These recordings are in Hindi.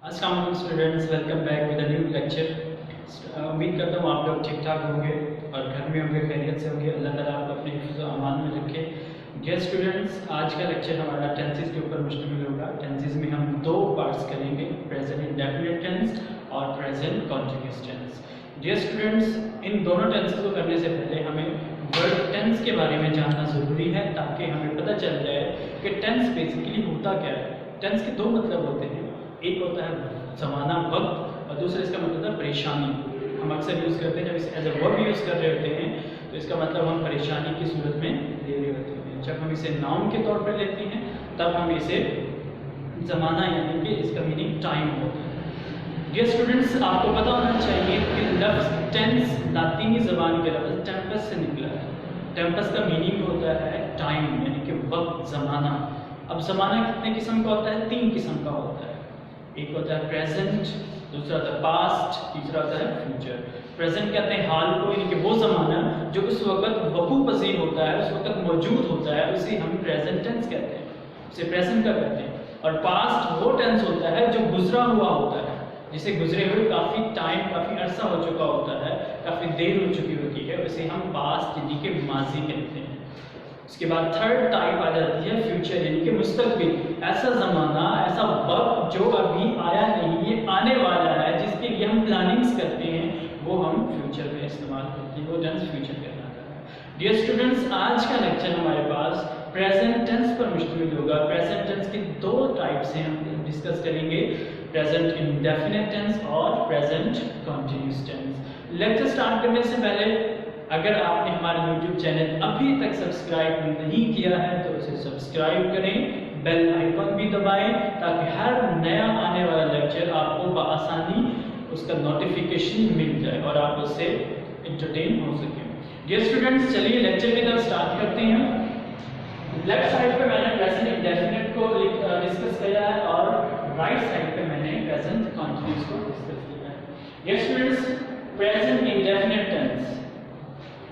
अस्सलाम वालेकुम students, welcome back with a new lecture. उम्मीद करता हूँ आप लोग ठीक ठाक होंगे और घर में होंगे, खैरियत से होंगे। अल्लाह ताला आपको अपने हिफ्ज़ व अमान में रखे। डियर स्टूडेंट्स, आज का लेक्चर हमारा टेंसेस के ऊपर मुश्तमिल होगा। टेंसेस में हम दो पार्ट्स करेंगे, प्रेजेंट इंडेफिनिट टेंस और present continuous tense. Dear students, इन दोनों टेंसेस को करने से पहले हमें वर्ड टेंस के बारे में जानना ज़रूरी है, ताकि हमें पता चल जाए कि टेंस बेसिकली होता क्या है। टेंस के दो मतलब होते हैं, एक होता है ज़माना, वक्त, और दूसरा इसका मतलब है परेशानी। हम अक्सर यूज़ करते हैं, जब इसे एज ए वर्ब यूज़ कर रहे होते हैं तो इसका मतलब हम परेशानी की सूरत में ले रहे होते हैं। जब हम इसे नाउन के तौर पर लेते हैं तब हम इसे ज़माना यानी कि इसका मीनिंग टाइम होता है। डियर स्टूडेंट्स, आपको पता होना चाहिए कि लफ्ज़ टेंस लातीनी ज़बान के लफ्ज़ टेम्पस से निकला है। टेम्पस का मीनिंग होता है टाइम यानी कि वक्त, ज़माना। अब ज़माना कितने किस्म का होता है? तीन किस्म का होता है। एक होता है प्रेजेंट, दूसरा होता है पास्ट, तीसरा होता है फ्यूचर। प्रेजेंट कहते हैं हाल को, यानी कि वो ज़माना जो उस वक्त वकू पज़ीर होता है, उस वक्त मौजूद होता है, उसे हम प्रेजेंट टेंस कहते हैं, उसे प्रेजेंट का कहते हैं। और पास्ट वो टेंस होता है जो गुजरा हुआ होता है, जिसे गुजरे हुए काफ़ी टाइम, काफ़ी अरसा हो चुका होता है, काफ़ी देर हो चुकी होती है, उसे हम पास्ट यानी कि माजी कहते हैं। उसके बाद थर्ड टाइप आ जाती है फ्यूचर यानी कि मुस्तकबिल। ऐसा ज़माना, ऐसा वक्त जो अभी आया नहीं, ये आने वाला है, जिसके लिए हम प्लानिंग्स करते हैं, वो हम फ्यूचर में इस्तेमाल करते हैं, वो टेंस फ्यूचर कहलाता है। डियर स्टूडेंट्स, आज का लेक्चर हमारे पास प्रेजेंट टेंस पर मुश्तमिल होगा। प्रेजेंट टेंस की दो टाइप से हम डिस्कस करेंगे, प्रेजेंट इंडेफिनिट टेंस और present continuous tense. Lecture start करने से पहले अगर आपने हमारे YouTube चैनल अभी तक सब्सक्राइब नहीं किया है तो उसे सब्सक्राइब करें, बेल आइकन भी दबाएं, ताकि हर नया आने वाला लेक्चर आपको बआसानी उसका नोटिफिकेशन मिल जाए और आप उससे एंटरटेन हो सकें। डियर स्टूडेंट्स, चलिए लेक्चर की तरफ स्टार्ट करते हैं। लेफ्ट साइड पे मैंने प्रेजेंट इंडेफिनिट को डिस्कस किया है और राइट साइड पे मैंने प्रेजेंट कंटिन्यूअस को डिस्कस किया है। Dear students, present indefinite tense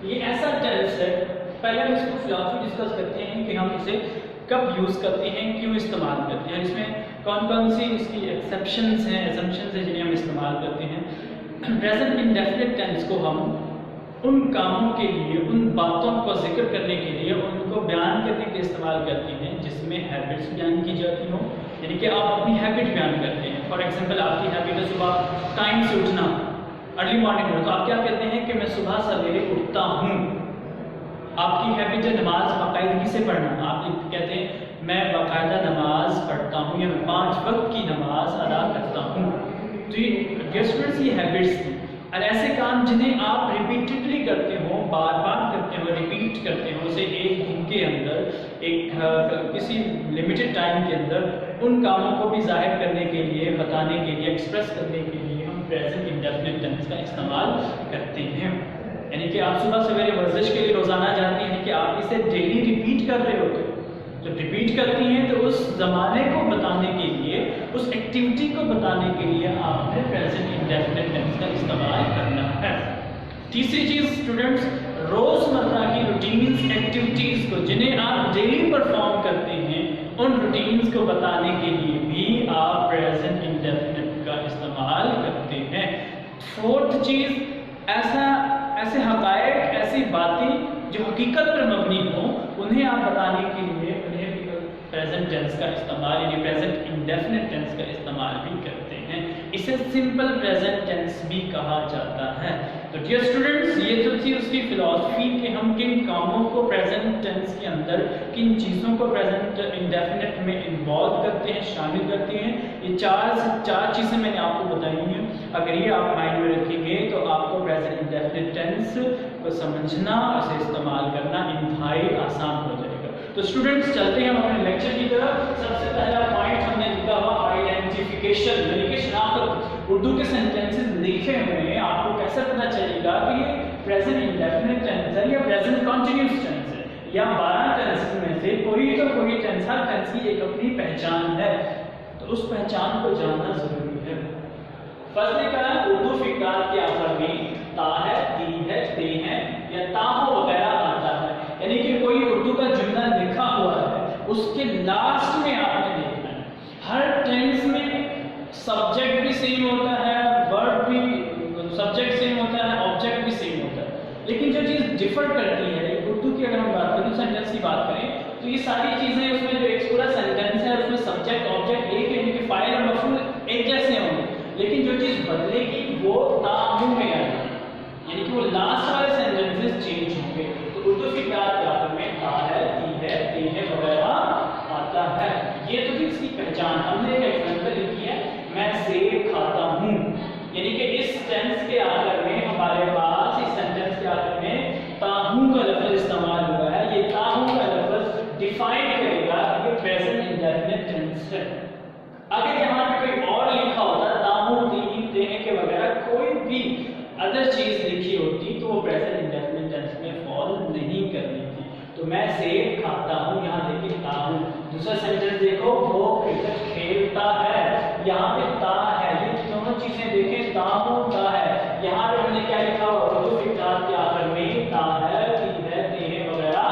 ये ऐसा टेंस है, पहले हम इसको फिलॉसफी डिस्कस करते हैं कि हम इसे कब यूज़ करते हैं, क्यों इस्तेमाल करते हैं, इसमें कौन कौन सी इसकी एक्सेप्शंस हैं, असम्पशंस हैं जिन्हें हम इस्तेमाल करते हैं। प्रेजेंट इंडेफिनिट टेंस को हम उन कामों के लिए, उन बातों को जिक्र करने के लिए, उनको बयान करने के लिए इस्तेमाल करते हैं जिसमें हैबिट्स बयान की जाती हों, यानी कि आप अपनी हैबिट बयान करते हैं। फॉर एग्जाम्पल, आपकी हैबिट है सुबह टाइम से उठना, अर्ली मॉर्निंग में, तो आप क्या कहते हैं कि मैं सुबह सवेरे उठता हूँ। आपकी हैबिट है नमाज बाकायदगी से पढ़ना, आप कहते हैं मैं बाकायदा नमाज पढ़ता हूँ या मैं 5 वक्त की नमाज अदा करता हूँ। तो ये डियर स्टूडेंट्स, ये हैबिट्स थी। और ऐसे काम जिन्हें आप रिपीटेडली करते हो, बार बार करते हो, रिपीट करते हो, उसे एक दिन के अंदर, एक किसी लिमिटेड टाइम के अंदर, उन कामों को भी जाहिर करने के लिए, बताने के लिए, एक्सप्रेस करने के लिए प्रेजेंट इंडेफिनिट टेंस का इस्तेमाल करते हैं। यानी कि आप सुबह सवेरे वर्जिश के लिए रोजाना जाती हैं कि आप इसे डेली रिपीट कर रहे होते हो। जब रिपीट करती हैं तो उस जमाने को बताने के लिए, उस एक्टिविटी को बताने के लिए आपने प्रेजेंट इंडेफिनिट टेंस का इस्तेमाल करना है। तीसरी चीज स्टूडेंट्स, रोजमर्रा की रूटीन्स, एक्टिविटीज को जिन्हें आप डेली परफॉर्म करते हैं, उन रूटीन्स को बताने के लिए भी आप प्रेजेंट इंडेफिनिट का इस्तेमाल करते हैं। फोर्थ चीज, ऐसे हकायक, ऐसी बातें जो हकीकत पर मबनी हो, उन्हें आप बताने के लिए उन्हें प्रेजेंट टेंस का इस्तेमाल यानी प्रेजेंट इंडेफिनिट टेंस का इस्तेमाल भी करते हैं। इसे सिंपल प्रेजेंट टेंस भी कहा जाता है। तो डियर स्टूडेंट्स, ये तो थी उसकी फिलॉसफी कि हम किन कामों को प्रेजेंट टेंस के अंदर, किन चीज़ों को प्रेजेंट इंडेफिनिट में इन्वॉल्व करते हैं, शामिल करते हैं। ये चार चीज़ें मैंने आपको बताई हैं। अगर ये आप माइंड में रखेंगे तो आपको प्रेजेंट इंडेफिनिट टेंस को समझना, उसे इस्तेमाल करना इंतहाई आसान हो जाएगा। तो स्टूडेंट्स, चलते हैं हम अपने लेक्चर की तरफ। सबसे पहला पॉइंट हमने लिखा हुआ आइडेंटिफिकेशन, यानी कि शनाख्त। उर्दू के सेंटेंसेस लिखे हुए हैं, आपको कैसे पता चलेगा कि ये प्रेजेंट इंडेफिनिट टेंस है या प्रेजेंट कंटीन्यूअस टेंस है, या 12 टेंसेस में से कोई तो कोई टेंस, हर टेंस की एक अपनी पहचान है, तो उस पहचान को जानना जरूरी है। फर्स्ट ने कहा उर्दू फिक्रात के आखिर में ता है, ती है, ते है या ताहो वगैरह आता है, यानी कि कोई उर्दू का जुमला लिखा हुआ है, उसके लास्ट में आपने देखना है। हर टेंस में सब्जेक्ट रिफर करती है। उर्दू की अगर हम बात करें, सेंटेंस की बात करें, तो ये सारी चीजें उसमें जो एक पूरा सेंटेंस है उसमें सब्जेक्ट ऑब्जेक्ट एक यानी कि फाइल और मफूल एक जैसे होंगे, लेकिन जो चीज बदलेगी वो ता हूं में आएगी, यानी कि वो लास्ट वाले सेंटेंसेस चेंज होंगे। तो उर्दू की बात यहाँ में ता है, ती है, ते है वगैरह आता है। ये तो थी इसकी पहचान। हमने एक एग्जांपल लिखी है, मैं सेब खाता हूँ, यानी कि इस टेंस के आखिर में हमारे पास इस सेंटेंस के आखिर में ताहू का लफ्ज इस्तेमाल हुआ है। ये ताहू का लफ्ज डिफाइन करेगा कि प्रेजेंट इंडेफिनिट टेंस है। अगर यहाँ पे कोई और लिखा होता ताहू, ती, तेने के वगैरह कोई भी अदर चीज लिखी होती तो वो प्रेजेंट इंडेफिनिट टेंस में फॉल नहीं करनी थी। तो मैं सेब खाता हूँ, यहाँ देखिए ताहू। दूसरा सेंटेंस देखो, वो क्रिकेट खेलता है, यहाँ पे ता है। ये दोनों चीजें देखें, ताहू ता है। यहाँ पे हमने क्या लिखा हुआ, उर्दू फिक्रात के आखिर में ता है, ती है, ते है वगैरह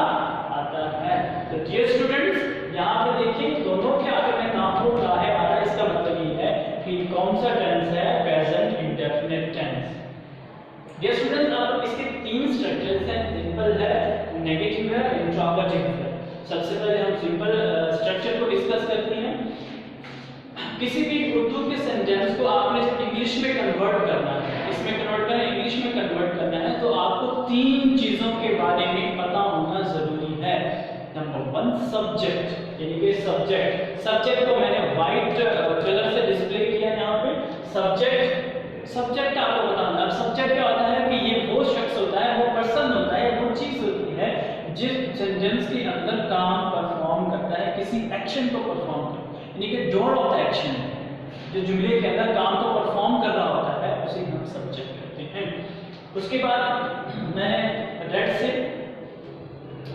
आता है। तो डियर स्टूडेंट्स, यहाँ पे देखिए दोनों के आखिर में ताहू ता है आ रहा है। इसका मतलब ये है कि कौन सा टेंस है, present indefinite tense. Dear students, अब इसके तीन स्ट्रक्चर्स हैं, सिंपल है, नेगेटिव है, इंट्रोगेटिव है। सबसे पहले हम सिंपल स्ट्रक्चर को डिस्कस करते हैं। किसी भी उर्दू के सेंटेंस को आपने इंग्लिश में कन्वर्ट करना है, इसमें कन्वर्ट करना, इंग्लिश में कन्वर्ट करना है, तो आपको तीन चीजों के बारे में पता होना जरूरी है। नंबर वन, सब्जेक्ट, यानी कि सब्जेक्ट को मैंने व्हाइट कलर से डिस्प्ले किया यहाँ पे। सब्जेक्ट का आपको बताना। अब सब्जेक्ट क्या होता है कि ये वो शख्स होता है, वो पर्सन होता है, वो चीज होती है जिस सेंटेंस के अंदर काम परफॉर्म करता है, किसी एक्शन को परफॉर्म करता है, यानी कि डोर ऑफ द एक्शन, जो जुमले के अंदर काम को परफॉर्म कर रहा होता है उसे हम सब्जेक्ट कहते हैं। उसके बाद मैंने रेड से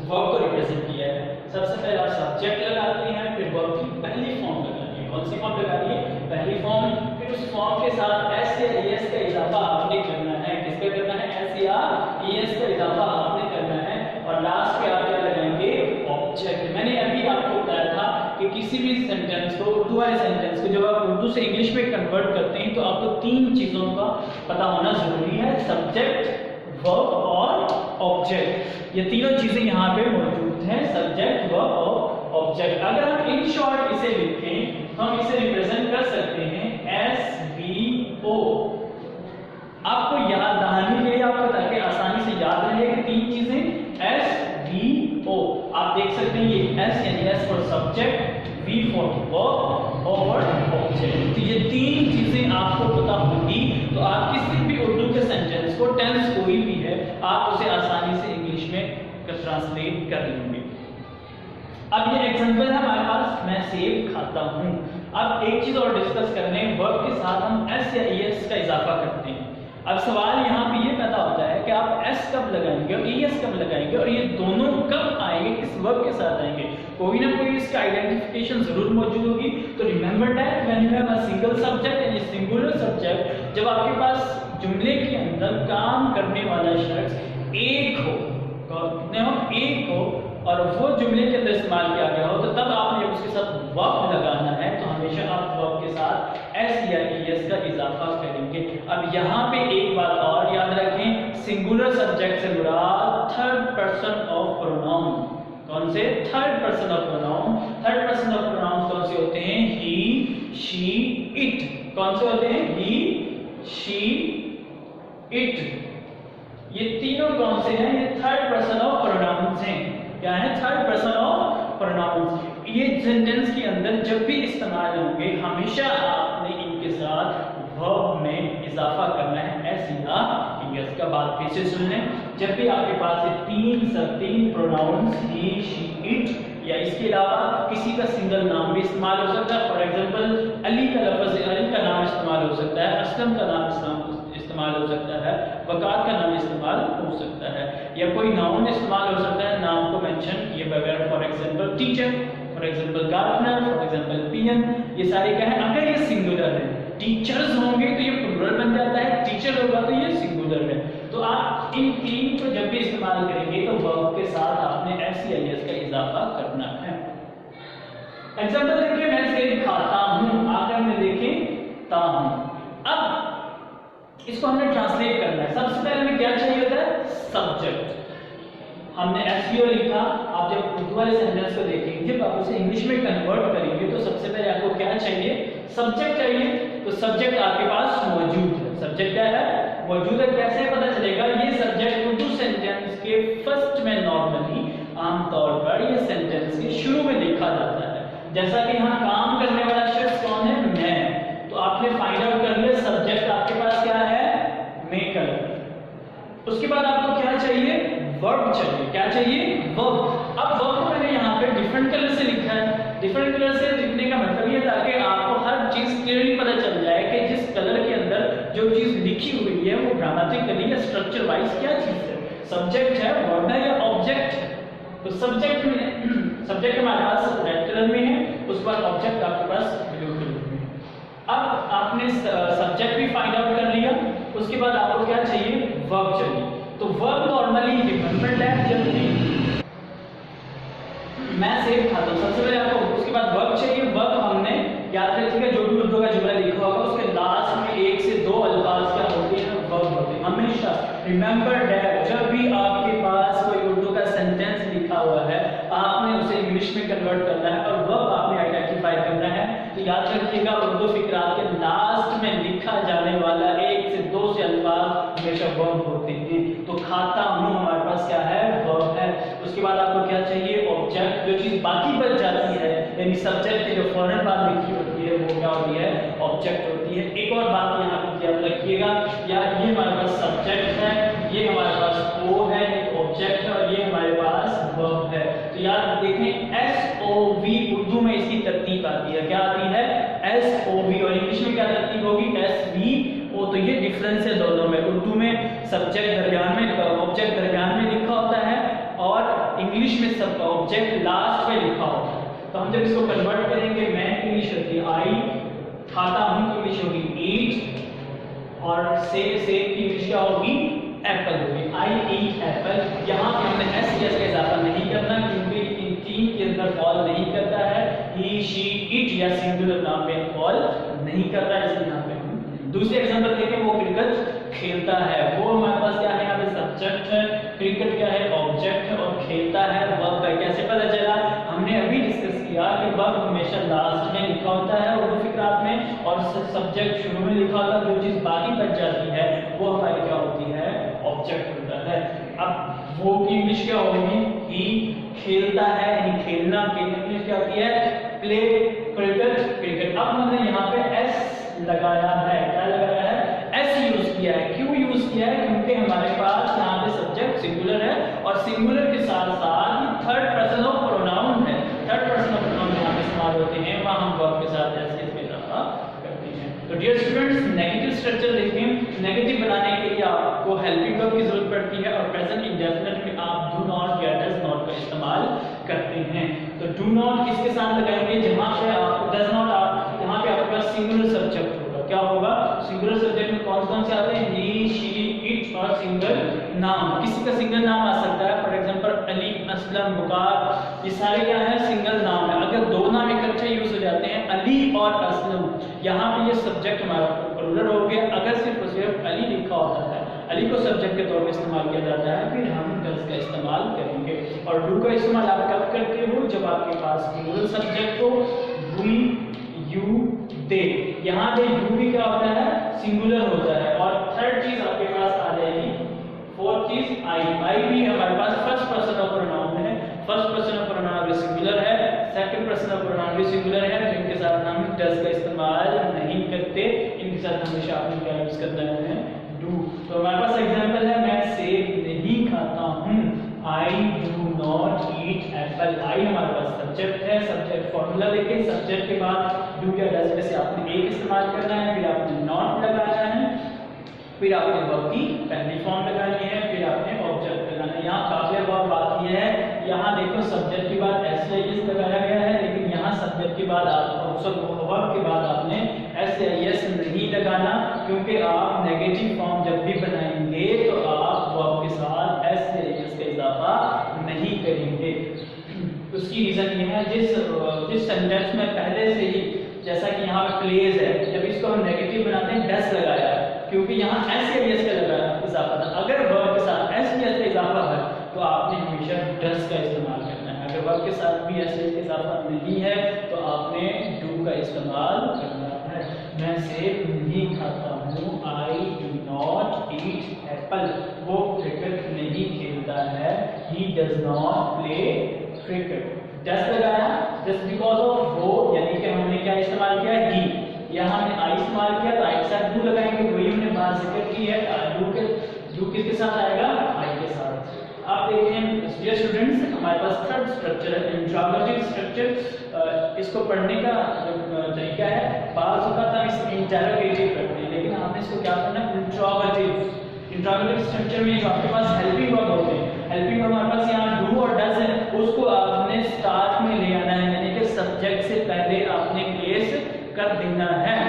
वर्ब को रिप्रेजेंट किया है। सबसे पहले आप सब्जेक्ट लगाते हैं, फिर वर्ब की पहली फॉर्म लगानी है। कौन सी फॉर्म लगानी है, पहली फॉर्म। फिर उस फॉर्म के साथ एस या ईएस का इजाफा आपने करना है। किस पे करना है, एस या ईएस का इजाफा आपने करना है। और लास्ट पे आप क्या लगाएंगे, ऑब्जेक्ट। मैंने अभी आपको बताया था कि किसी भी सेंटेंस को, उर्दू वाले सेंटेंस को जब आप उर्दू से इंग्लिश में कन्वर्ट करते हैं तो आपको तीन चीजों का पता होना जरूरी है, सब्जेक्ट, वर्ब और ऑब्जेक्ट। ये तीनों चीजें यहाँ पे मौजूद हैं, सब्जेक्ट, वर्ब और ऑब्जेक्ट। अगर हम इन शॉर्ट इसे लिखें तो हम इसे रिप्रेजेंट कर सकते हैं SVO। आपको याद दहानी के लिए आपको, ताकि आसानी से याद रहे कि तीन चीजें SVO। आप देख सकते हैं ये S यानी S for subject, V for verb और ऑब्जेक्ट। तो ये तीन चीजें आपको पता होंगी तो आप किसी भी उर्दू के सेंटेंस को, टेंस कोई भी है, आप उसे आसानी से इंग्लिश में ट्रांसलेट कर लेंगे। अब ये एग्जांपल है हमारे पास, मैं सेब खाता हूँ। अब एक चीज और डिस्कस कर लें, वर्ब के साथ हम S या ES का इजाफा करते हैं। अब सवाल यहाँ पे ये पैदा होता है कि आप S कब लगाएंगे और ES कब लगाएंगे, और ये दोनों कब आएंगे, किस वर्ब के साथ आएंगे। कोई ना कोई इसका आइडेंटिफिकेशन जरूर मौजूद होगी। तो remember that when you have a single subject यानी सिंगुलर सब्जेक्ट, जब आपके पास जुमले के अंदर काम करने वाला शख्स एक हो, कितने हो, एक हो, और वो जुमले के अंदर इस्तेमाल किया गया हो, तो तब आपने उसके साथ वर्ब लगाना है। तो हमेशा आप वर्ब के साथ S या ES का इजाफा करेंगे। अब यहाँ पे एक बात और याद रखें, सिंगुलर सब्जेक्ट से मुराद थर्ड पर्सन ऑफ प्रोनाउन। कौन से, third person of pronoun. Third person of pronoun कौन से होते हैं, ही, शी, इट। कौन से होते हैं, ही, शी, इट। ये तीनों कौन से हैं, ये थर्ड पर्सन ऑफ प्रोनाउंस हैं। क्या है, थर्ड पर्सन ऑफ प्रोनाउंस। ये सेंटेंस के अंदर जब भी इस्तेमाल होंगे हमेशा आपने इनके साथ वर्ब में इजाफा करना है, S या ES का। बात फिर से सुन लें, जब भी आपके पास ये तीन प्रोनाउंस, ही, शी, इट, या इसके अलावा किसी का सिंगल नाम भी इस्तेमाल हो सकता है। फॉर एग्जांपल अली का लफ्ज, अली का नाम इस्तेमाल हो सकता है, असलम का नाम इस्तेमाल हो सकता है, वकार का नाम इस्तेमाल हो सकता है, या कोई नाउन इस्तेमाल हो सकता है नाम को मेंशन किए बगैर। For example teacher, for example gardener, for example peon. ये सारे क्या है, अगर ये सिंगुलर है, टीचर्स होंगे तो ये प्लूरल बन जाता है, टीचर होगा तो ये सिंगुलर है। तो आप इन तीन को जब भी इस्तेमाल करेंगे तो वर्ब के साथ आपने S या ES का इजाफा करना है। एग्जांपल देखिए, मैं सेब खाता हूँ, आखिर में देखें ता हूँ। अब इसको हमने ट्रांसलेट करना है। सबसे पहले हमें क्या चाहिए होता है, सब्जेक्ट। हमने एसवीओ लिखा। आप जब उर्दू वाले सेंटेंस को देखेंगे, जब आप उसे इंग्लिश में कन्वर्ट करेंगे तो सबसे पहले आपको क्या चाहिए, सब्जेक्ट चाहिए। तो सब्जेक्ट आपके पास मौजूद है, सब्जेक्ट क्या है, मौजूद है। कैसे पता चलेगा, ये सब्जेक्ट उर्दू सेंटेंस के फर्स्ट में नॉर्मली आमतौर पर ये सेंटेंस के शुरू में लिखा जाता है। जैसा कि यहाँ काम करने वाला शख्स कौन है, मैं, तो आपने फाइंड आउट कर लिया सब्जेक्ट आपके पास क्या है, मेकर। उसके बाद आपको क्या चाहिए, वर्ब चाहिए। क्या चाहिए, वर्ब। अब वर्ब को मैंने यहाँ पे डिफरेंट कलर से लिखा है। डिफरेंट कलर से लिखने का मतलब ये ताकि आपको हर चीज क्लियरली पता चल जाए कि जिस कलर के अंदर जो चीज लिखी हुई है वो ग्रामेटिकली या स्ट्रक्चर वाइज क्या चीज है, सब्जेक्ट है, वर्ब है या ऑब्जेक्ट है। तो सब्जेक्ट हमारे पास रेड कलर में है, उसके बाद ऑब्जेक्ट आपके पास ब्लू कलर में है। अब आपने सब्जेक्ट भी फाइंड आउट कर लिया, उसके बाद आपको क्या चाहिए, वर्ब चाहिए। तो वर्ब नॉर्मली रिमेंबर दैट जल्दी मैं सेव खाता हूं, सबसे पहले आपको उसके बाद वर्ब चाहिए। वर्ब हमने याद रखिएगा, जो भी उर्दू का जुमला लिखा होगा उसके लास्ट में एक से दो अल्फाज क्या होते हैं, वर्ब होते हैं हमेशा। रिमेंबर दैट जब भी आपके पास कोई उर्दू का सेंटेंस लिखा हुआ है, आपने उसे इंग्लिश में कन्वर्ट करना है और वर्ब आपने आइडेंटिफाई करना है। तो याद रखिएगा, उर्दू फिक्रात के लास्ट में लिखा जाने वाला एक से दो से अल्फाज हमेशा वर्ब होते हैं। तो खाता हूं हमारे पास क्या है, वर्ब है। उसके बाद आपको क्या चाहिए, ऑब्जेक्ट। जो चीज बाकी बच जाती है, यानी सब्जेक्ट की जो फौरन बात लिखी होती है वो क्या होती है, ऑब्जेक्ट होती है। एक और बात यहाँ पे याद रखिएगा, यार ये हमारे पास सब्जेक्ट है, ये हमारे पास ओ है, ये ऑब्जेक्ट है और ये हमारे पास वर्ब है। तो यार देखें, एस ओ वी उर्दू में इसकी तरतीब आती है, क्या आती है, एस ओ वी, और इंग्लिश में क्या तरतीब होगी, एस वी ओ। तो ये डिफरेंस है दोनों में। उर्दू में सब्जेक्ट दरमियान में, ऑब्जेक्ट दरमियान में लिखा होता है और इंग्लिश में सब ऑब्जेक्ट लास्ट में लिखा होता है। तो हम जब इसको कन्वर्ट करेंगे, मैं इंग्लिश होती है आई, खाता हूं इंग्लिश होगी ईट, और से की इंग्लिश क्या होगी, एप्पल होगी, आई ईट एप्पल। यहाँ पे हमने एस का इजाफा नहीं करना क्योंकि इन तीन के अंदर फॉल नहीं करता है, ही शी इट या सिंगुलर नाम पे फॉल नहीं करता है, इसलिए यहाँ पे हम दूसरे एग्जांपल देखें। वो क्रिकेट खेलता है, वो हमारे पास क्या है, यहाँ पे सब्जेक्ट है, क्रिकेट क्या है, ऑब्जेक्ट है, और खेलता है वर्ब है। कैसे पता चला, हमने अभी डिस्कस किया कि वर्ब हमेशा लास्ट में लिखा होता है उर्दू फिक्रात में, और सब्जेक्ट शुरू में लिखा होता है। जो चीज बाकी बच जाती है वो हमारी क्या होती है, ऑब्जेक्ट होता है। अब वो की इंग्लिश क्या होगी, ही खेलता है, यानी खेलना, इंग्लिश क्या होती है, प्ले क्रिकेट क्रिकेट। अब हमने यहाँ पे एस लगाया है, क्या लगाया है, एस यूज किया है। क्यों यूज किया है, क्योंकि हमारे पास यहाँ पे सब्जेक्ट सिंगुलर है और सिंगुलर के साथ साथ थर्ड पर्सन ऑफ प्रोनाउन है। थर्ड पर्सन ऑफ प्रोनाउन यहाँ पे इस्तेमाल होते हैं, वहां हम वर्ब के साथ एस के इजाफा करते हैं। तो डियर स्टूडेंट्स, नेगेटिव स्ट्रक्चर देखें। नेगेटिव बनाने के लिए आपको हेल्पिंग वर्ब की जरूरत पड़ती है और प्रेजेंट इंडेफिनिट में आप डू नॉट या डज नॉट का इस्तेमाल करते हैं। तो डू नॉट किसके साथ लगाएंगे, जहां पे आप डज नॉट, आप यहाँ पे आपके पास सिंगुलर सब्जेक्ट होगा। क्या होगा, सिंगुलर सब्जेक्ट में कौन कौन से आते हैं, ही शी इट और सिंगल नाम। किसी का सिंगल नाम आ सकता है, फॉर एग्जांपल अली, असलम, बुकार, ये सारे क्या है, सिंगल नाम है। अगर दो नाम इकट्ठे यूज हो जाते हैं, अली और असलम, यहाँ पे ये सब्जेक्ट हमारा प्लूरल हो गया। अगर सिर्फ और सिर्फ अली लिखा होता है, अली को सब्जेक्ट के तौर पे इस्तेमाल किया जाता है, फिर हम डज का इस्तेमाल करेंगे। और डू का इस्तेमाल आप कब करते हो, जब आपके पास प्लूरल सब्जेक्ट हो, वी, यू, दे। यहाँ पे यू भी क्या होता है, सिंगुलर होता है। और थर्ड चीज आपके पास आ जाएगी, फोर्थ चीज आई। आई भी हमारे पास फर्स्ट पर्सन ऑफ प्रोनाउन है, फर्स्ट पर्सन ऑफ प्रोनाउन भी सिंगुलर है, सेकंड पर्सन ऑफ प्रोनाउन भी सिंगुलर है, तो इनके साथ हम डज का इस्तेमाल नहीं करते, इनके साथ हमेशा आपने क्या यूज करना है, डू। तो हमारे पास एग्जांपल है, मैं सेब नहीं खाता हूं, I do not eat apple. I हमारे पास सब्जेक्ट है, सब्जेक्ट फॉर्मूला देखें, सब्जेक्ट के बाद डू या डज में से आपने एक इस्तेमाल करना है, फिर आपने नॉट लगाना है, फिर आपने वर्ब की पहली फॉर्म लगानी है, फिर आपने ऑब्जेक्ट लगाना है। यहाँ काफी बार बात यह है, यहाँ देखो सब्जेक्ट के बाद एस या एस लगाया गया है, लेकिन यहाँ सब्जेक्ट के बाद आप वर्ब के बाद आपने एस या एस नहीं लगाना, क्योंकि आप नेगेटिव फॉर्म जब भी बनाएंगे तो आप वर्ब के साथ एस या एस का इजाफा नहीं करेंगे। उसकी रीजन ये है, जिस सेंटेंस में पहले से ही, जैसा कि यहाँ पे प्लेज है, जब इसको हम नेगेटिव बनाते हैं डस लगाया, क्योंकि यहाँ एस या एस का लगाया इजाफा था। अगर वर्ब के साथ एस या एस का इजाफा है तो आपने हमेशा डज का इस्तेमाल करना है। अगर वर्ब के साथ भी ऐसे के साथ नहीं है तो आपने डू का इस्तेमाल करना है। मैं सेब नहीं खाता हूँ, आई डू नॉट ईट एप्पल। वो क्रिकेट नहीं खेलता है, he does not play cricket. Does लगाया जस्ट बिकॉज ऑफ वो, यानी कि हमने क्या इस्तेमाल किया, ही। यहाँ हमने आई इस्तेमाल किया तो आई के साथ डू लगाएंगे, वही हमने बात जिक्र की है। डू किसके साथ आएगा, आई के साथ। आप देखते हैं डियर स्टूडेंट्स, हमारे पास थर्ड स्ट्रक्चर है इंट्रोगेटिव स्ट्रक्चर। इसको पढ़ने का तरीका है, बात होता था इस इंटरोगेटिव करते हैं, लेकिन आपने इसको क्या करना है, इंट्रोगेटिव स्ट्रक्चर में जो आपके पास हेल्पिंग वर्ब होते हैं, हेल्पिंग वर्ब हमारे पास यहाँ डू और डज है, उसको आपने स्टार्ट में ले आना है, यानी कि सब्जेक्ट से पहले आपने प्लेस कर देना है।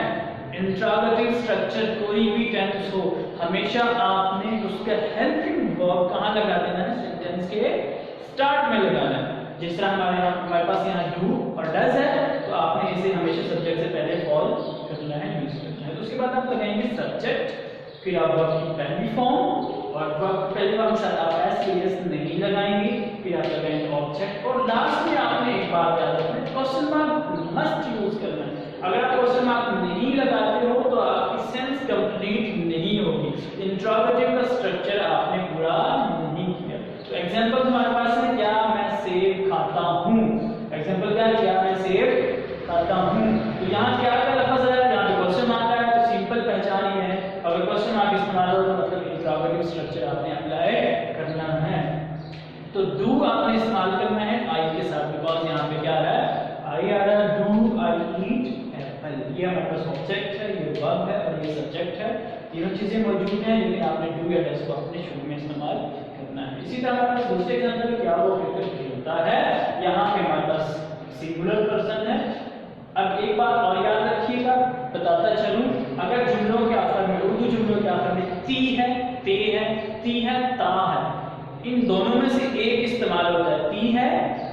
इंट्रोगेटिव स्ट्रक्चर कोई भी टेंस हो, हमेशा आपने उसका हेल्पिंग वर्ब कहाँ लगा देना है, सेंटेंस के स्टार्ट में लगाना है। जिस तरह हमारे पास यहाँ डू और डज है, तो आपने इसे हमेशा सब्जेक्ट से पहले फॉल करना है, यूज करना है। तो उसके बाद आप लगाएंगे सब्जेक्ट, फिर आप वर्ब की पहली फॉर्म, और वर्ब पहली फॉर्म के साथ आप एस के एस नहीं लगाएंगे, फिर आप लगाएंगे ऑब्जेक्ट, और लास्ट में आपने एक बात याद रखना है, क्वेश्चन मार्क मस्ट यूज करना है। अगर आप क्वेश्चन मार्क नहीं लगाते हो तो आपकी सेंस कंप्लीट नहीं होगी, इंट्रोगेटिव का स्ट्रक्चर आपने पूरा नहीं किया। तो एग्जांपल हमारे पास है, क्या मैं सेब खाता हूँ, एग्जांपल क्या है, क्या मैं सेब खाता हूँ। तो यहाँ क्या का लफ्ज है, यहाँ पे क्वेश्चन मार्क है, तो सिंपल पहचान ही है, अगर क्वेश्चन मार्क इस्तेमाल हो तो मतलब इंट्रोगेटिव स्ट्रक्चर आपने अप्लाई करना है। तो डू आपने इस्तेमाल करना है आई के साथ, बिकॉज यहाँ पे क्या है, आई आ रहा है, डू आई ईट एप्पल, ये हमारे पास ऑब्जेक्ट है, ये वर्ब है और ये सब्जेक्ट है, तीनों चीजें मौजूद हैं, लेकिन आपने डू या डज को अपने शुरू में इस्तेमाल करना है। इसी तरह हमारे पास दूसरे एग्जांपल क्या वो क्रिकेट खेलता है, यहाँ पे हमारे पास सिंगुलर पर्सन है। अब एक बात और याद रखिएगा, बताता चलूं, अगर जुमलों के आखिर में, उर्दू जुमलों के आखिर में ती है, ते है, ती है, ता है, इन दोनों में से एक इस्तेमाल होता है, ती है,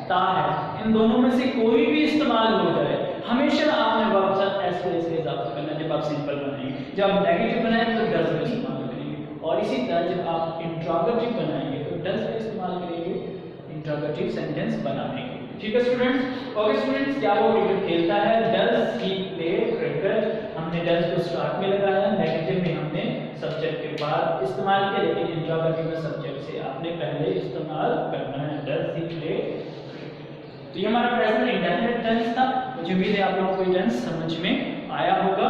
ता है, इन दोनों में से कोई भी इस्तेमाल हो जाए, हमेशा आपने वर्ब साथ एस को इसके इजाफा करना। जब आप सिंपल बनाएंगे, जब आप नेगेटिव बनाएंगे तो डज का इस्तेमाल करेंगे, और इसी तरह जब आप इंट्रोगेटिव बनाएंगे तो डज का इस्तेमाल करेंगे इंट्रोगेटिव सेंटेंस बनाने के। ठीक है स्टूडेंट्स, ओके स्टूडेंट्स, क्या वो क्रिकेट खेलता है, डज ही प्ले क्रिकेट, हमने डज को स्टार्ट में लगाया, नेगेटिव में हमने सब्जेक्ट के बाद इस्तेमाल किया, लेकिन इंट्रोगेटिव में सब्जेक्ट से आपने पहले इस्तेमाल करना है, डज ही प्ले। तो ये हमारा प्रेजेंट इंडेफिनिट टेंस था, मुझे उम्मीद है आप लोगों को ये टेंस समझ में आया होगा।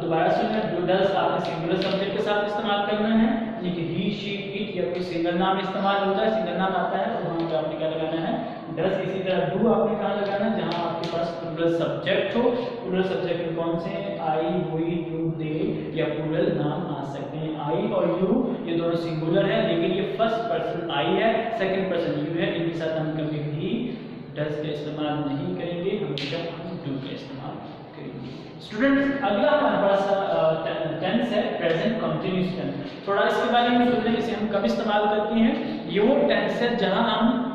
दोबारा सुनना, डू डज आपने सिंगुलर सब्जेक्ट के साथ इस्तेमाल करना है, यानी कि ही शी इट या कोई सिंगल नाम इस्तेमाल होता है, सिंगल नाम आता है तो वहां पे आपने क्या लगाना है, डज। इसी तरह डू आपने कहां लगाना है, जहां आपके पास प्लूरल सब्जेक्ट हो, प्लूरल सब्जेक्ट में कौन से हैं, आई, वी, यू, दे या प्लूरल नाम आ सकते हैं। आई और यू ये दोनों सिंगुलर है, लेकिन ये फर्स्ट पर्सन आई है, सेकंड पर्सन यू है, इनके साथ हम कभी भी डज का इस्तेमाल नहीं करेंगे, हमेशा हम डू का इस्तेमाल करेंगे। स्टूडेंट्स, अगला हमारे पास टेंस है प्रेजेंट कंटीन्यूअस टेंस। थोड़ा इसके बारे में सुन लें, इसे हम कब इस्तेमाल करते हैं। ये वो टेंस है जहां हम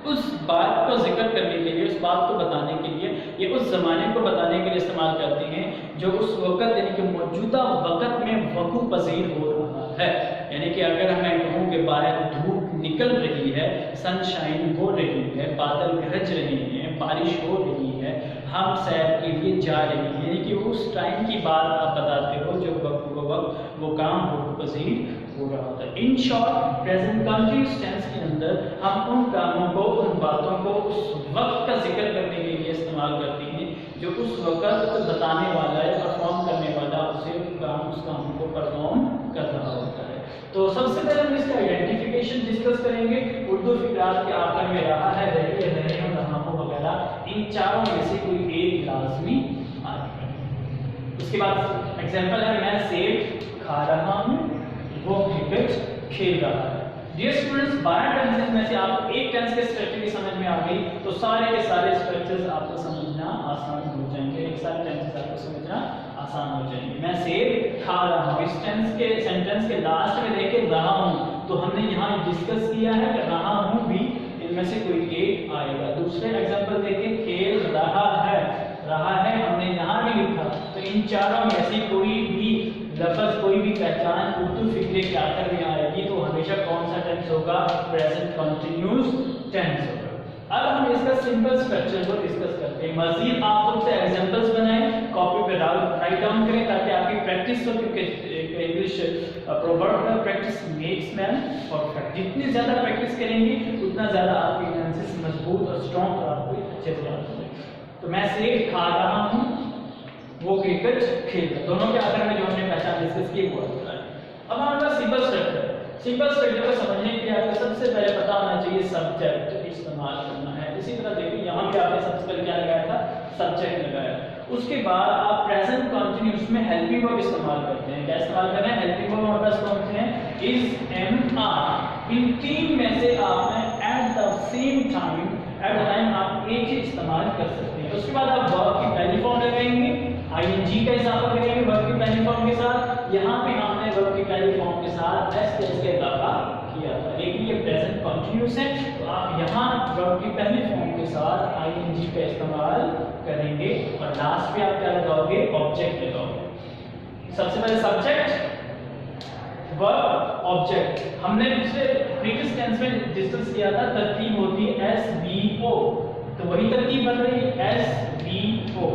उस बात को जिक्र करने के लिए, उस बात को बताने के लिए, ये उस जमाने को बताने के लिए इस्तेमाल करते हैं जो उस वक्त यानी कि मौजूदा वक्त में वक़ू पज़ीर हो रहा है। यानी कि अगर मैं कहूँ कि बाहर धूप निकल रही है, सनशाइन हो रही है, बादल गरज रहे हैं, बारिश हो रही है, हम सैर के लिए जा रहे हैं, यानी कि उस टाइम की बात आप बताते हो जो वक्त वो काम वक़ू पज़ीर हो रहा होता है। In short, present continuous tense के अंदर हम उन कामों को, उन बातों को उस वक्त का जिक्र करने के लिए इस्तेमाल करते हैं जो उस वक्त बताने वाला है, परफॉर्म करने वाला उस काम को परफॉर्म कर रहा होता है। तो सबसे पहले हम इसका आइडेंटिफिकेशन डिस्कस करेंगे। उर्दू फिक्रात के आखिर में रहा है, रही है, रहे हो, रहा हो वगैरह, इन चारों में से कोई एक लाजमी आएगा। उसके बाद एग्जांपल है, मैं सेब खा रहा हूँ, वो क्रिकेट खेल रहा है। डियर स्टूडेंट्स, 12 टेंसेस में से आप एक टेंस के स्ट्रक्चर की समझ में आ गई तो सारे के सारे स्ट्रक्चर्स आपको समझना आसान हो जाएंगे, एक सारे टेंसेस आपको समझना आसान हो जाएंगे। मैं सेब खा रहा हूँ, इस टेंस के सेंटेंस के लास्ट में देखे रहा हूँ, तो हमने यहाँ डिस्कस किया है कि रहा हूँ भी इनमें से कोई एक आएगा। दूसरे एग्जांपल देखें, खेल रहा है हमने यहाँ भी लिखा, तो इन चारों में से कोई भी लफ्ज, कोई भी पहचान उर्दू फिक्रे के आखिर में आएगी तो हमेशा हमेशा कौन सा टेंस होगा, प्रेजेंट कंटिन्यूअस टेंस होगा। अब हम इसका सिंपल स्ट्रक्चर को डिस्कस करते हैं। मजीद आप लोग से एग्जांपल्स बनाएं, कॉपी पे राइट डाउन करें ताकि आपकी प्रैक्टिस हो, क्योंकि इंग्लिश प्रोवर्ब का प्रैक्टिस मेक्स मैन परफेक्ट। जितनी ज्यादा प्रैक्टिस करेंगे उतना ज्यादा आपकी एनालिसिस मजबूत और स्ट्रांग और आपको अच्छे से याद होगा। तो मैं सेब खा रहा हूं, वो क्रिकेट खेल रहा है, दोनों के आधार में जो हमने पहचान डिस्कस की वो होता है। अब हमारे पास सिंपल स्ट्रक्चर को समझने के लिए आपको सबसे पहले पता होना चाहिए सब्जेक्ट इस्तेमाल करना है। इसी तरह देखिए यहाँ पे आपने सबसे पहले क्या लगाया था, सब्जेक्ट लगाया। उसके बाद आप प्रेजेंट कंटिन्यूअस में हेल्पिंग वर्ब इस्तेमाल करते हैं। क्या इस्तेमाल करना है, हेल्पिंग वर्ब हमारे पास कौन से हैं, इज, एम, आर। इन तीन में से आपने एट द टाइम आप एक ही इस्तेमाल कर सकते हैं। उसके बाद आप वर्ब की पहली फॉर्म लगाएंगे, आईएनजी का इजाफा करेंगे वर्ब की पहली फॉर्म के साथ। यहाँ पे हमने वर्ब की पहली फॉर्म के साथ एस का इजाफा किया था, लेकिन ये प्रेजेंट कंटिन्यूअस है तो आप यहाँ वर्ब की पहली फॉर्म के साथ आईएनजी का इस्तेमाल करेंगे और लास्ट पे आप क्या लगाओगे, ऑब्जेक्ट लगाओगे। सबसे पहले सब्जेक्ट, वर्ब, ऑब्जेक्ट। हमने पिछले प्रीवियस टेंस में डिस्कस किया था, तरतीब होती है एस बी ओ, तो वही तरतीब बन रही है एस बी ओ।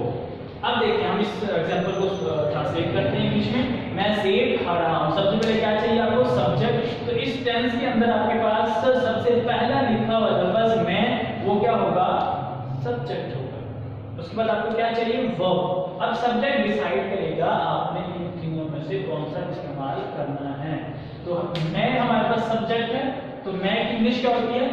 अब देखिए हम इस एग्जांपल को ट्रांसलेट करते हैं इंग्लिश में। मैं सेब खा रहा हूं, सबसे पहले क्या चाहिए आपको, सब्जेक्ट। तो इस टेंस के अंदर आपके पास सबसे पहला लिखा हुआ लफ्ज मैं, वो क्या होगा, सब्जेक्ट होगा। उसके बाद आपको क्या चाहिए, वर्ब। अब सब्जेक्ट डिसाइड करेगा आपने इन तीनों में से कौन सा इस्तेमाल करना है। तो मैं हमारे पास सब्जेक्ट है, तो मैं की इंग्लिश क्या होती है,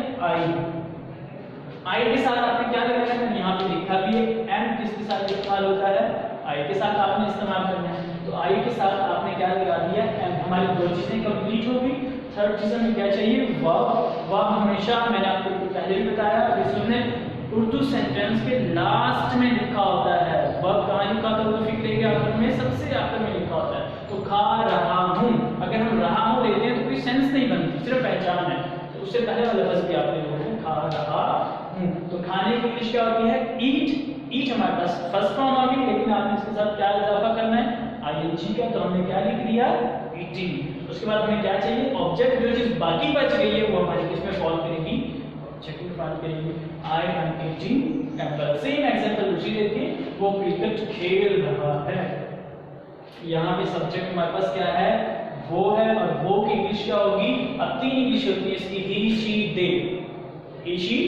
आई के साथ आपने क्या लगाना है, यहाँ पे लिखा भी है। एम किसके साथ इस्तेमाल होता है, आई के साथ आपने इस्तेमाल करना है। तो आई के साथ आपने क्या लगा दिया, एम। हमारी दो चीजें कंप्लीट हो गई। थर्ड चीज हमें क्या चाहिए, वर्ब। वर्ब हमेशा, मैंने आपको पहले भी बताया, इसमें उर्दू सेंटेंस के लास्ट में लिखा होता है। वर्ब कहाँ लिखा होता है, उर्दू फिक्रे के आखिर में, सबसे आखिर में लिखा होता है। तो खा रहा हूँ, अगर हम रहा हूँ लेते हैं तो कोई सेंस नहीं बनती, सिर्फ पहचान है। तो उससे पहले वाला लफ्ज भी आपने लोगों को खा रहा हूँ। तो खाने की इंग्लिश क्या होती है, ईट। ईट हमारे पास फर्स्ट फॉर्म आ गई, लेकिन आपने इसके साथ क्या इजाफा करना है, आईएनजी का। तो हमने क्या लिख दिया, ईटिंग। उसके बाद हमें क्या चाहिए, ऑब्जेक्ट। जो चीज बाकी बच गई है वो हमारी किसमें फॉल करेगी, ऑब्जेक्ट में फॉल करेगी। I am eating Apple. Same example दूसरी देखिए, वो क्रिकेट खेल रहा है। यहाँ पे सब्जेक्ट हमारे पास क्या है, वो है, और वो की इंग्लिश क्या होगी, अब तीन इंग्लिश होती है इसकी, ही, शी, दे। ही, शी,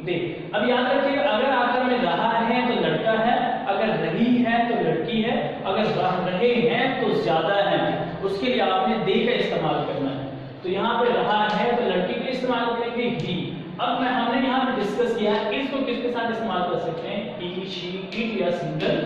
दे। अब याद रखिए, अगर आकर में रहा है तो लड़का है, अगर रही है तो लड़की है, अगर रहे हैं तो ज्यादा है, उसके लिए आपने दे का इस्तेमाल करना है। तो यहाँ पे रहा है तो लड़की के इस्तेमाल करेंगे ही। अब हमने यहाँ पे डिस्कस किया इसको किसके साथ इस्तेमाल कर सकते हैं, ही, शी, इट या सिंगल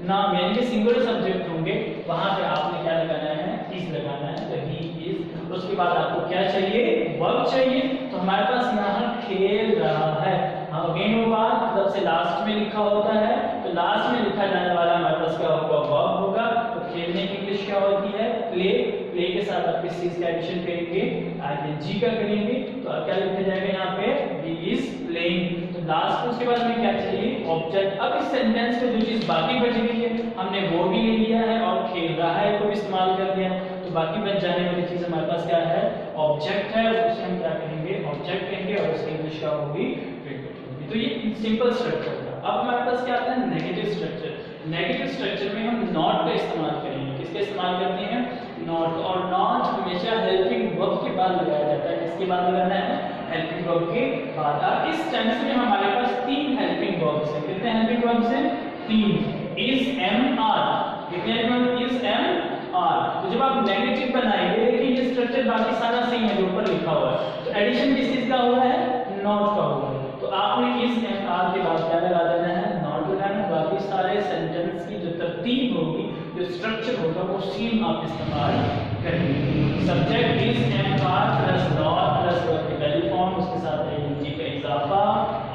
नाम, यानी कि सिंगल सब्जेक्ट होंगे, वहां पे आपने क्या लगाना है, इज लगाना है। तो ही इज। उसके बाद आपको क्या चाहिए, वर्ब चाहिए। तो हमारे पास यहाँ खेल रहा है, अगेन वो बात मतलब से लास्ट में लिखा होता है, तो लास्ट में लिखा जाने वाला हमारे पास क्या होगा, वर्ब होगा। तो खेलने की इंग्लिश क्या होती है, प्ले। प्ले के साथ आप किस चीज का एडिशन करेंगे, आईएनजी का करेंगे। तो क्या लिखा जाएगा यहाँ पे, ही इज प्लेइंग। तो लास्ट उसके बाद हमें क्या चाहिए, ऑब्जेक्ट। अब इस सेंटेंस में जो चीज बाकी बच गई है हमने वो भी ले लिया है और खेल रहा है को भी इस्तेमाल कर दिया। तो बाकी बच जाने वाली चीज हमारे पास क्या है, ऑब्जेक्ट है, उसे हम क्या करेंगे, ऑब्जेक्ट कहेंगे, और उसकी इंग्लिश क्या होगी, क्रिकेट होगी। तो ये सिंपल स्ट्रक्चर था। अब हमारे पास क्या आता है, नेगेटिव स्ट्रक्चर। नेगेटिव स्ट्रक्चर में हम नॉट का इस्तेमाल करेंगे। किसका इस्तेमाल करते हैं, नॉट। और नॉट हमेशा हेल्पिंग वर्ब के बाद लगाया जाता है। किसके बाद लगाना है, हेल्पिंग वर्ब के बाद। अब इस टेंस में हमारे पास तीन हेल्पिंग वर्ब्स हैं। कितने हेल्पिंग वर्ब्स हैं, तीन। Is, am, are. कितने हेल्पिंग, इज, एम, आर। तो जब आप नेगेटिव बनाएंगे, देखिए ये स्ट्रक्चर बाकी सारा सेम है जो ऊपर लिखा हुआ है। तो एडिशन किस चीज का हुआ है, नॉट का हुआ है। तो आपने इज, एम, आर के बाद क्या लगा देना है, नॉट लगाना। बाकी सारे सेंटेंस की जो तरतीब होगी, जो स्ट्रक्चर होगा, वो सेम आप इस्तेमाल करेंगे। Subject is, am, are plus not plus verb की पहली फॉर्म, उसके साथ आईएनजी का इजाफा,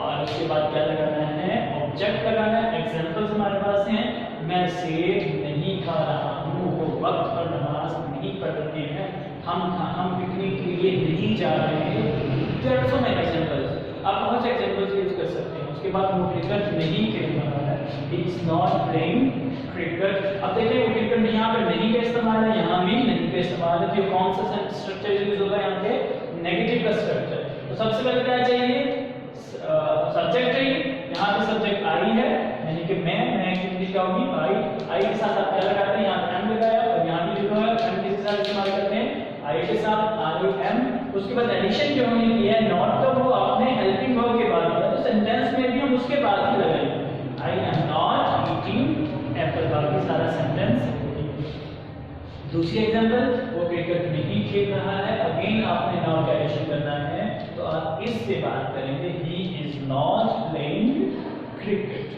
और उसके बाद क्या लगाना है, ऑब्जेक्ट लगाना है। एग्जांपल्स हमारे पास हैं, मैं सेब नहीं खा रहा हूँ, वो वक्त पर नमाज नहीं पढ़ रहे हैं, हम पिकनिक के लिए नहीं जा रहे हैं। There are so many examples, आप बहुत से एग्जांपल्स यूज कर सकते हैं। उसके बाद वो क्रिकेट नहीं खेल रहा है, he is not playing cricket. अब देखिए वो क्रिकेट यहाँ पे नहीं का इस्तेमाल है, यहाँ भी नहीं का इस्तेमाल है। तो कौन सा स्ट्रक्चर यूज होगा यहाँ पे, नेगेटिव का स्ट्रक्चर। तो सबसे पहले क्या चाहिए, सब्जेक्ट चाहिए। यहाँ पे सब्जेक्ट आई है, यानी कि मैं लिखा होगी आई के साथ आप क्या लगाते हैं, यहाँ एम लगाया और यहाँ भी लिखा है एम के साथ इस्तेमाल करते हैं आई के साथ आई एम। उसके बाद एडिशन जो हमने किया है नॉट का, वो आपने हेल्पिंग वर्ब के बाद किया, तो सेंटेंस में भी हम उसके बाद ही लगाएंगे I am not eating Apple. बाकी सारा सेंटेंस। दूसरी एग्जांपल, वो क्रिकेट नहीं खेल रहा है, अगेन आपने नॉट का एडिशन करना है, तो आप इससे बात करेंगे he is not playing cricket.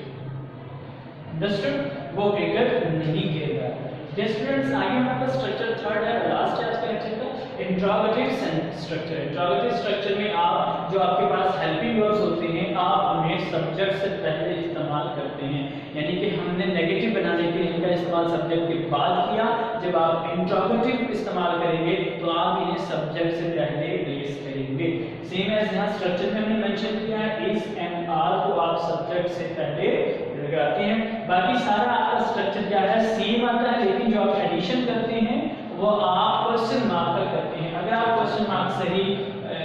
Understood, वो क्रिकेट नहीं खेल रहा है। स्टूडेंट्स आगे हमारे पास स्ट्रक्चर थर्ड है, लास्ट है आज के लेक्चर का, इंट्रोगेटिव स्ट्रक्चर। इंट्रोगेटिव स्ट्रक्चर में आप जो आपके पास हेल्पिंग वर्ब्स होते हैं आप उन्हें सब्जेक्ट से पहले इस्तेमाल करते हैं, यानी कि हमने नेगेटिव बनाने के लिए इनका इस्तेमाल सब्जेक्ट के बाद किया। जब आप इंट्रोगेटिव इस्तेमाल करेंगे तो आप इन्हें सब्जेक्ट से पहले प्लेस करेंगे। सेम एज यहाँ स्ट्रक्चर में हमने मेंशन किया है इस एंड आर को आप सब्जेक्ट से पहले लगाते हैं। बाकी सारा आपका स्ट्रक्चर क्या है, सेम आता है, लेकिन जो आप एडिशन करते हैं वो आप क्वेश्चन मार्क पर करते हैं। अगर आप क्वेश्चन मार्क सही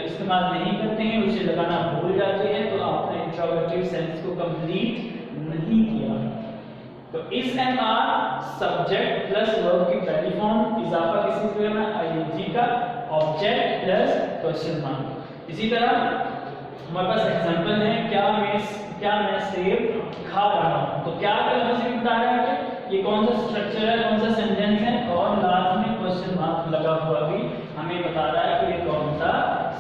इस्तेमाल नहीं करते हैं, उसे लगाना भूल जाते हैं, तो आपने इंट्रोगेटिव सेंस को कंप्लीट नहीं किया। तो इस and are subject plus verb की पहली फॉर्म, इजाफा किसी से करना आईएनजी का, ऑब्जेक्ट प्लस क्वेश्चन मार्क। इसी तरह हमारे पास एग्जांपल है, क्या मैं सेब खा रहा हूं, तो क्या लफ्ज से बता रहा है कि ये कौन सा स्ट्रक्चर है, कौन सा सेंटेंस है, और लास्ट में क्वेश्चन मार्क लगा हुआ भी हमें बता रहा है कि ये कौन सा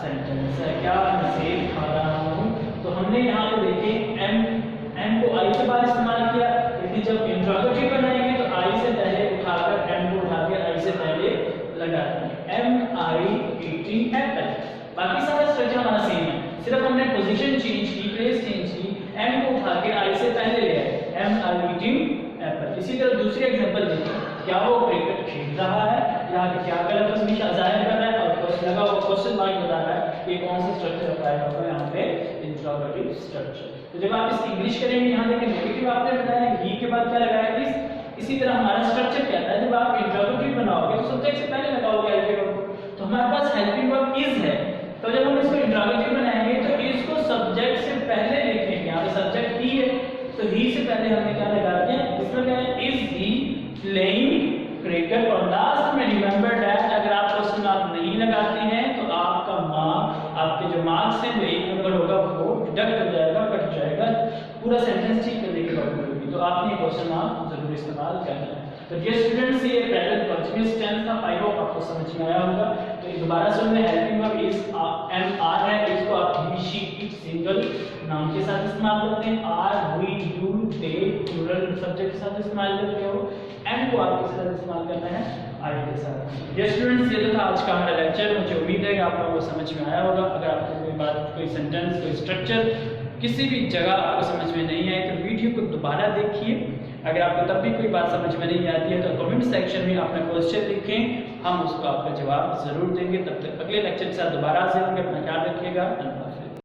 सेंटेंस है। क्या मैं सेब खा रहा हूं, तो हमने यहाँ पे देखे एम को आई के बाद इस्तेमाल किया, लेकिन जब इंट्रोगेटिव बनाएंगे तो आई से पहले उठाकर एम को उठाकर आई से पहले लगा देंगे, एम आई ईटिंग एप्पल। बाकी सारा स्ट्रक्चर हमारा सेम है, सिर्फ हमने पोजीशन चेंज की, प्लेस चेंज की, एम को उठा के आई से पहले ले आए, एम आई ईटिंग एप्पल। इसी तरह दूसरी एग्जांपल देखिए, क्या वो क्रिकेट खेल रहा है, यहाँ पे क्या का लफ्ज भी जाहिर कर रहा है और क्वेश्चन लगा हुआ क्वेश्चन मार्क बता रहा है कि कौन सा स्ट्रक्चर अप्लाई होगा यहाँ पे, इंट्रोगेटिव स्ट्रक्चर। तो जब आप इसकी इंग्लिश करेंगे, यहाँ देखिए नेगेटिव आपने बताया, ही के बाद क्या लगाया इसी तरह हमारा स्ट्रक्चर क्या था, जब आप इंट्रोगेटिव बनाओगे तो सब्जेक्ट से पहले लगाओगे हेल्पिंग वर्ब, तो हमारे पास हेल्पिंग वर्ब इज है, तो जब हम इसको इंट्रोगेटिव बनाएंगे तो इसको सब्जेक्ट से पहले लिखेंगे। यहाँ पे सब्जेक्ट ही है, तो ही से पहले हमने क्या लगा दिया, इसमें क्या है, इज ही प्लेइंग क्रिकेट। और लास्ट में रिमेंबर दैट अगर आप क्वेश्चन मार्क नहीं लगाते हैं तो आपका मार्क, आपके जो मार्क्स हैं, जो 1 नंबर होगा वो डिडक्ट हो जाएगा, कट जाएगा, पूरा सेंटेंस ठीक करने की प्रॉब्लम होगी। तो आपने क्वेश्चन मार्क जरूर इस्तेमाल करना है। तो ये स्टूडेंट्स, ये प्रेजेंट कंटीन्यूअस टेंस था, आई होप आपको समझ में आया होगा। तो दोबारा से हमने helping verb is am are है, इसको आप he she it single noun के साथ इस्तेमाल करते हैं, are we you they plural subject के साथ इस्तेमाल करते हो, एम को आप किस तरह इस्तेमाल करना है, आई के साथ। ये स्टूडेंट्स, ये था आज का हमारा लेक्चर। मुझे उम्मीद है कि आप लोगों को समझ में आया होगा। अगर आपको कोई बात, कोई सेंटेंस, कोई स्ट्रक्चर किसी भी जगह आपको समझ में नहीं आए तो वीडियो को दोबारा देखिए। अगर आपको तब भी कोई बात समझ में नहीं आती है तो कमेंट सेक्शन में अपना क्वेश्चन लिखें, हम उसको आपका जवाब जरूर देंगे। तब तक अगले लेक्चर के साथ दोबारा से होंगे। अपना ख्याल रखिएगा।